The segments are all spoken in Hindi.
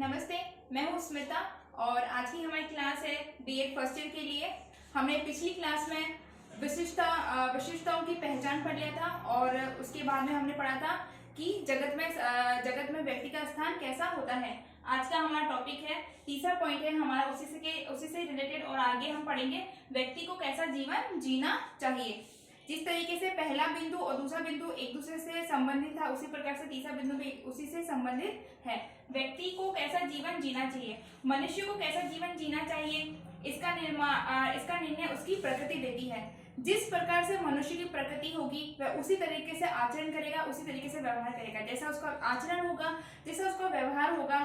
नमस्ते, मैं हूँ स्मिता और आज की हमारी क्लास है बीएड फर्स्ट ईयर के लिए। हमने पिछली क्लास में विशिष्टताओं की पहचान पढ़ लिया था और उसके बाद में हमने पढ़ा था कि जगत में व्यक्ति का स्थान कैसा होता है। आज का हमारा टॉपिक है, तीसरा पॉइंट है हमारा उसी से रिलेटेड और आगे हम पढ़ेंगे व्यक्ति को कैसा जीवन जीना चाहिए। जिस तरीके से पहला बिंदु और दूसरा बिंदु एक दूसरे से संबंधित था, उसी प्रकार से तीसरा बिंदु भी उसी से संबंधित है। व्यक्ति को कैसा जीवन जीना चाहिए, मनुष्य को कैसा जीवन जीना चाहिए, इसका निर्णय उसकी प्रकृति देती है। जिस प्रकार से मनुष्य की प्रकृति होगी वह उसी तरीके से आचरण करेगा, उसी तरीके से व्यवहार करेगा। जैसा उसका आचरण होगा, जैसा उसका व्यवहार होगा,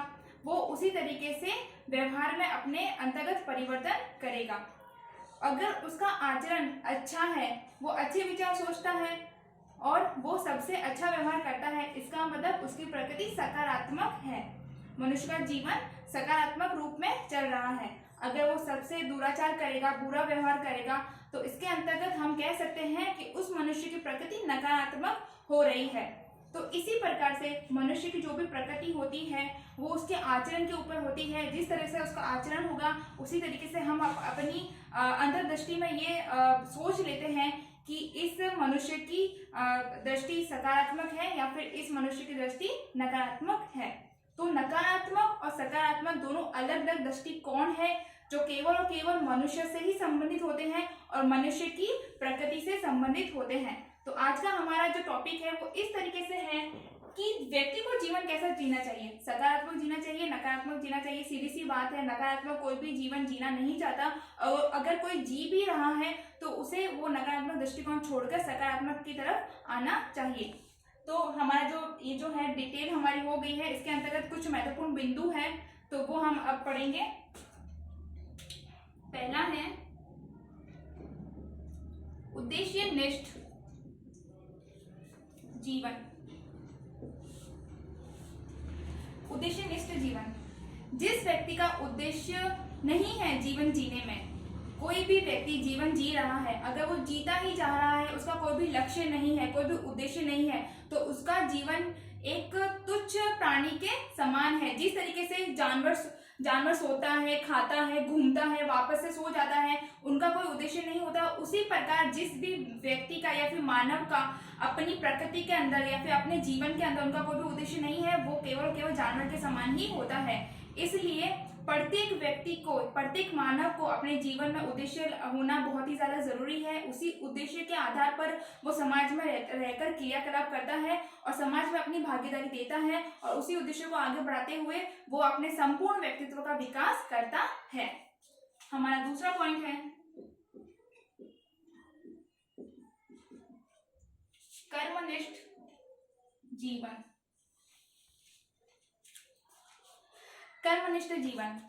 वो उसी तरीके से व्यवहार में अपने अंतर्गत परिवर्तन करेगा। अगर उसका आचरण अच्छा है, वो अच्छे विचार सोचता है और वो सबसे अच्छा व्यवहार करता है, इसका मतलब उसकी प्रकृति सकारात्मक है। मनुष्य का जीवन सकारात्मक रूप में चल रहा है। अगर वो सबसे दुराचार करेगा, बुरा व्यवहार करेगा, तो इसके अंतर्गत हम कह सकते हैं कि उस मनुष्य की प्रकृति नकारात्मक हो रही है। तो इसी प्रकार से मनुष्य की जो भी प्रकृति होती है वो उसके आचरण के ऊपर होती है। जिस तरह से उसका आचरण होगा उसी तरीके से हम अपनी अंतर्दृष्टि में ये सोच लेते हैं कि इस मनुष्य की दृष्टि सकारात्मक है या फिर इस मनुष्य की दृष्टि नकारात्मक है। तो नकारात्मक और सकारात्मक दोनों अलग अलग दृष्टिकोण है जो केवल और केवल मनुष्य से ही संबंधित होते हैं और मनुष्य की प्रकृति से संबंधित होते हैं। तो आज का हमारा जो टॉपिक है वो इस तरीके से है कि व्यक्ति को जीवन कैसा जीना चाहिए, सकारात्मक जीना चाहिए, नकारात्मक जीना चाहिए। सीधी सी बात है, नकारात्मक कोई भी जीवन जीना नहीं चाहता और अगर कोई जी भी रहा है तो उसे वो नकारात्मक दृष्टिकोण छोड़कर सकारात्मक की तरफ आना चाहिए। तो हमारा ये जो है डिटेल हमारी हो गई है। इसके अंतर्गत कुछ महत्वपूर्ण बिंदु है तो वो हम अब पढ़ेंगे। पहला है उद्देश्यनिष्ठ जीवन। उद्देश्यनिष्ठ जीवन, जिस व्यक्ति का उद्देश्य नहीं है जीवन जीने में, कोई भी व्यक्ति जीवन जी रहा है, अगर वो जीता ही जा रहा है, उसका कोई भी लक्ष्य नहीं है, कोई भी उद्देश्य नहीं है, तो उसका जीवन एक तुच्छ प्राणी के समान है। जिस तरीके से जानवर सोता है, खाता है, घूमता है, वापस से सो जाता है, उनका कोई उद्देश्य नहीं होता, उसी प्रकार जिस भी व्यक्ति का या फिर मानव का अपनी प्रकृति के अंदर या फिर अपने जीवन के अंदर उनका कोई भी उद्देश्य नहीं है, वो केवल जानवर के समान ही होता है। इसलिए प्रत्येक व्यक्ति को, प्रत्येक मानव को अपने जीवन में उद्देश्य होना बहुत ही ज्यादा जरूरी है। उसी उद्देश्य के आधार पर वो समाज में रहकर क्रियाकलाप करता है और समाज में अपनी भागीदारी देता है और उसी उद्देश्य को आगे बढ़ाते हुए वो अपने संपूर्ण व्यक्तित्व का विकास करता है। हमारा दूसरा पॉइंट है कर्मनिष्ठ जीवन। कर्मनिष्ठ जीवन,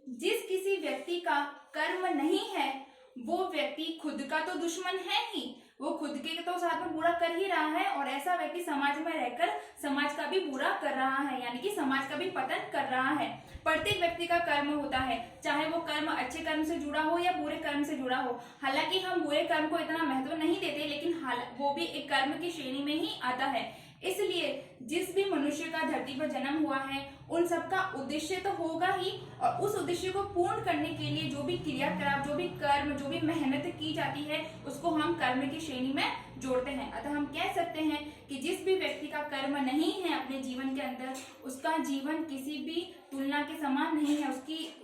जिस किसी व्यक्ति का कर्म नहीं है वो व्यक्ति खुद का तो दुश्मन है ही, वो खुद के तो साथ में बुरा कर ही रहा है और ऐसा व्यक्ति समाज में रहकर समाज का भी बुरा कर रहा है, यानी कि समाज का भी पतन कर रहा है। प्रत्येक व्यक्ति का कर्म होता है, चाहे वो कर्म अच्छे कर्म से जुड़ा हो या बुरे कर्म से जुड़ा हो। हालांकि हम बुरे कर्म को इतना महत्व नहीं देते, लेकिन वो भी एक कर्म की श्रेणी में ही आता है। इसलिए जिस भी मनुष्य का धरती पर जन्म हुआ है उन सबका उद्देश्य तो होगा ही और उस उद्देश्य को पूर्ण करने के लिए जो भी क्रियाकलाप, जो भी कर्म, जो भी मेहनत की जाती है उसको हम कर्म की श्रेणी में जोड़ते हैं। अतः हम कह सकते हैं कि जिस भी व्यक्ति का कर्म नहीं है अपने जीवन के अंदर, उसका जीवन किसी भी तुलना के समान नहीं है।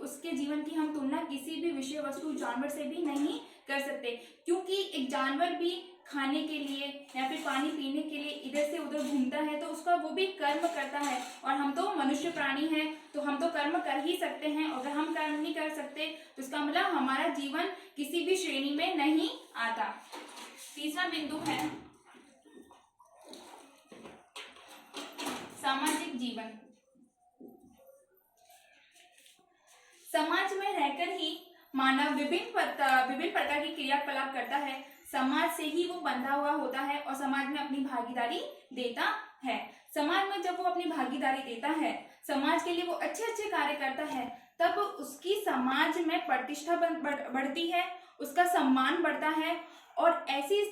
उसके जीवन की हम तुलना किसी भी विषय वस्तु, जानवर से भी नहीं कर सकते, क्योंकि एक जानवर भी खाने के लिए या फिर पानी पीने के लिए इधर से उधर घूमता है तो उसका वो भी कर्म करता है और हम तो मनुष्य प्राणी हैं तो हम तो कर्म कर ही सकते हैं। अगर हम कर्म नहीं कर सकते तो इसका मतलब हमारा जीवन किसी भी श्रेणी में नहीं आता। तीसरा बिंदु है सामाजिक जीवन। समाज में रहकर ही मानव विभिन्न प्रकार की क्रियाकलाप करता है। समाज से ही वो बंधा हुआ होता है और समाज में अपनी भागीदारी देता है। समाज में जब वो अपनी भागीदारी देता है, समाज के लिए वो अच्छे अच्छे कार्य करता है, तब उसकी समाज में प्रतिष्ठा बढ़ती है, उसका सम्मान बढ़ता है और ऐसी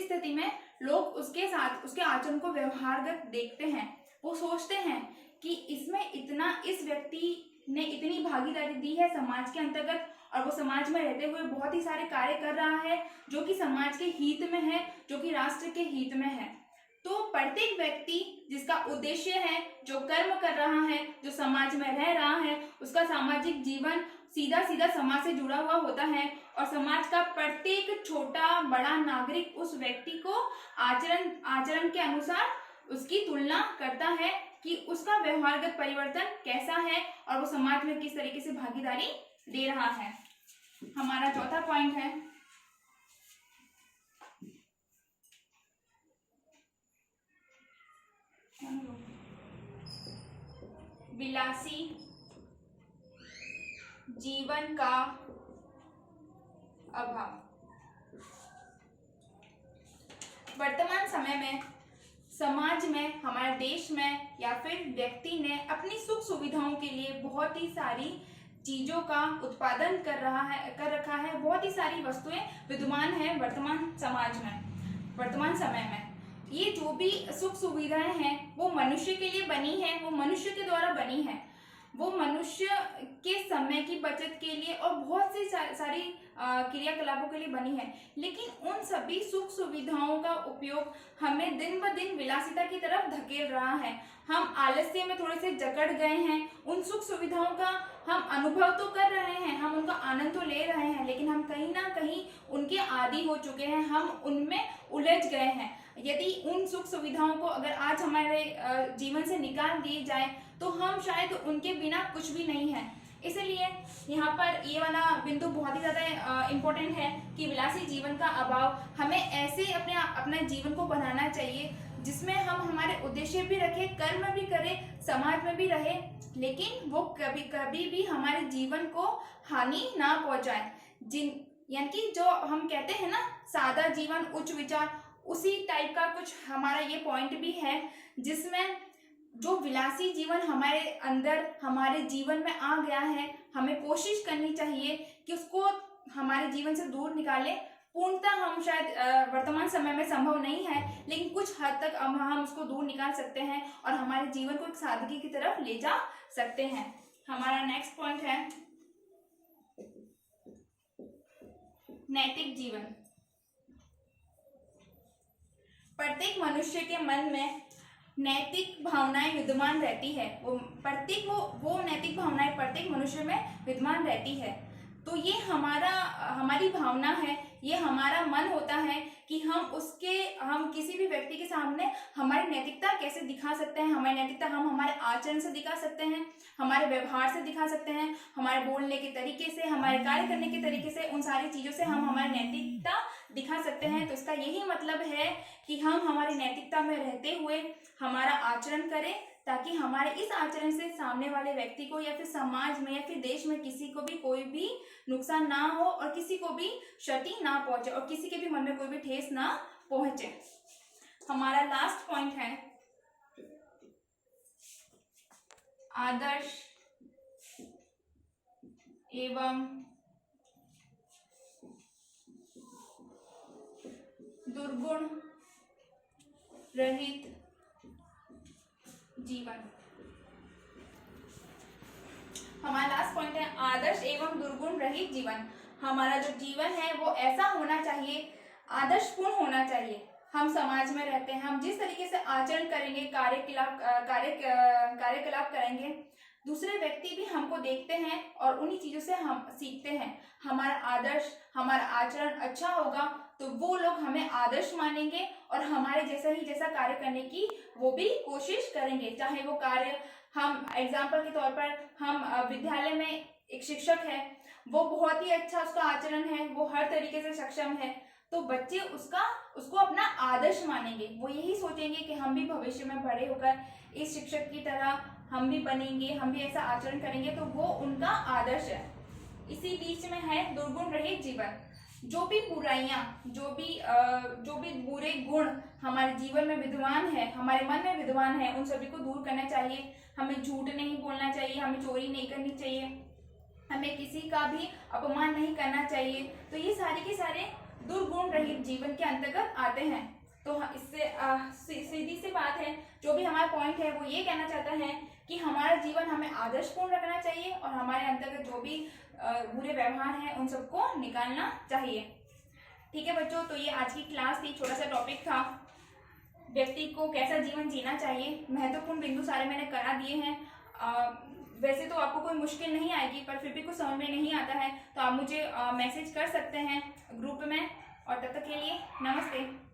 स्थिति में लोग उसके साथ उसके आचरण को व्यवहारगत देखते हैं। वो सोचते हैं कि इसमें इस व्यक्ति ने इतनी भागीदारी दी है समाज के अंतर्गत, और वो समाज में रहते हुए बहुत ही सारे कार्य कर रहा है जो कि समाज के हित में है, जो कि राष्ट्र के हित में है। तो प्रत्येक व्यक्ति जिसका उद्देश्य है, जो कर्म कर रहा है, जो समाज में रह रहा है, उसका सामाजिक जीवन सीधा सीधा समाज से जुड़ा हुआ होता है, और समाज का प्रत्येक छोटा बड़ा नागरिक उस व्यक्ति को आचरण के अनुसार उसकी तुलना करता है कि उसका व्यवहारगत परिवर्तन कैसा है और वो समाज में किस तरीके से भागीदारी दे रहा है। हमारा चौथा पॉइंट है विलासी जीवन का अभाव। वर्तमान समय में समाज में, हमारे देश में या फिर व्यक्ति ने अपनी सुख सुविधाओं के लिए बहुत ही सारी चीजों का उत्पादन कर रखा है। बहुत ही सारी वस्तुएं विद्यमान है वर्तमान समाज में, वर्तमान समय में। ये जो भी सुख सुविधाएं हैं वो मनुष्य के लिए बनी है, वो मनुष्य के द्वारा बनी है, वो मनुष्य के समय की बचत के लिए और बहुत सी सारी क्रियाकलापों के लिए बनी है। लेकिन उन सभी सुख सुविधाओं का उपयोग हमें दिन ब दिन विलासिता की तरफ धकेल रहा है। हम आलस्य में थोड़े से जकड़ गए हैं। उन सुख सुविधाओं का हम अनुभव तो कर रहे हैं, हम उनका आनंद तो ले रहे हैं, लेकिन हम कहीं ना कहीं उनके आदी हो चुके हैं, हम उनमें उलझ गए हैं। यदि उन सुख सुविधाओं को अगर आज हमारे जीवन से निकाल दिए जाए तो हम शायद उनके बिना कुछ भी नहीं है। इसलिए यहाँ पर ये वाला बिंदु बहुत ही ज़्यादा इम्पोर्टेंट है कि विलासी जीवन का अभाव। हमें ऐसे अपने जीवन को बनाना चाहिए जिसमें हम हमारे उद्देश्य भी रखें, कर्म भी करें, समाज में भी रहे, लेकिन वो कभी कभी भी हमारे जीवन को हानि ना पहुँचाए। यानी कि जो हम कहते हैं ना, सादा जीवन उच्च विचार, उसी टाइप का कुछ हमारा ये पॉइंट भी है, जिसमें जो विलासी जीवन हमारे अंदर हमारे जीवन में आ गया है, हमें कोशिश करनी चाहिए कि उसको हमारे जीवन से दूर निकालें। पूर्णतः हम शायद वर्तमान समय में संभव नहीं है, लेकिन कुछ हद तक हम उसको दूर निकाल सकते हैं और हमारे जीवन को एक सादगी की तरफ ले जा सकते हैं। हमारा नेक्स्ट पॉइंट है नैतिक जीवन। प्रत्येक मनुष्य के मन में नैतिक भावनाएं विद्यमान रहती है। वो नैतिक भावनाएं प्रत्येक मनुष्य में विद्यमान रहती है। तो ये हमारी भावना है, ये हमारा मन होता है कि हम किसी भी व्यक्ति के सामने हमारी नैतिकता कैसे दिखा सकते हैं। हमारी नैतिकता हम हमारे आचरण से दिखा सकते हैं, हमारे व्यवहार से दिखा सकते हैं, हमारे बोलने के तरीके से, हमारे कार्य करने के तरीके से, उन सारी चीज़ों से हम हमारी नैतिकता दिखा सकते हैं। तो इसका यही मतलब है कि हम हमारी नैतिकता में रहते हुए हमारा आचरण करें, ताकि हमारे इस आचरण से सामने वाले व्यक्ति को या फिर समाज में या फिर देश में किसी को भी कोई भी नुकसान ना हो और किसी को भी क्षति ना पहुंचे और किसी के भी मन में कोई भी ठेस ना पहुंचे। हमारा लास्ट पॉइंट है आदर्श एवं दुर्गुण रहित जीवन। हमारा लास्ट पॉइंट है आदर्श एवं दुर्गुण रहित जीवन। हमारा जो जीवन है वो ऐसा होना चाहिए, आदर्शपूर्ण होना चाहिए। हम समाज में रहते हैं, हम जिस तरीके से आचरण करेंगे, कार्यकलाप करेंगे, दूसरे व्यक्ति भी हमको देखते हैं और उन्हीं चीज़ों से हम सीखते हैं। हमारा आदर्श, हमारा आचरण अच्छा होगा तो वो लोग हमें आदर्श मानेंगे और हमारे जैसा कार्य करने की वो भी कोशिश करेंगे। चाहे वो कार्य, हम एग्जाम्पल के तौर पर हम विद्यालय में एक शिक्षक है, वो बहुत ही अच्छा उसका आचरण है, वो हर तरीके से सक्षम है, तो बच्चे उसको अपना आदर्श मानेंगे। वो यही सोचेंगे कि हम भी भविष्य में बड़े होकर इस शिक्षक की तरह हम भी बनेंगे, हम भी ऐसा आचरण करेंगे, तो वो उनका आदर्श है। इसी बीच में है दुर्गुण रहित जीवन। जो भी बुराइयां, जो भी बुरे गुण हमारे जीवन में विद्यमान है, हमारे मन में विद्यमान है, उन सभी को दूर करना चाहिए। हमें झूठ नहीं बोलना चाहिए, हमें चोरी नहीं करनी चाहिए, हमें किसी का भी अपमान नहीं करना चाहिए। तो ये सारे के सारे दुर्गुण रहित जीवन के अंतर्गत आते हैं। तो इससे सीधी सी बात है, जो भी हमारा पॉइंट है वो ये कहना चाहता है कि हमारा जीवन हमें आदर्शपूर्ण रखना चाहिए और हमारे अंतर्गत जो भी बुरे व्यवहार हैं उन सबको निकालना चाहिए। ठीक है बच्चों, तो ये आज की क्लास थी, छोटा सा टॉपिक था व्यक्ति को कैसा जीवन जीना चाहिए। महत्वपूर्ण बिंदु सारे मैंने करा दिए हैं। वैसे तो आपको कोई मुश्किल नहीं आएगी, पर फिर भी कुछ समझ में नहीं आता है तो आप मुझे मैसेज कर सकते हैं ग्रुप में। और तब तक के लिए नमस्ते।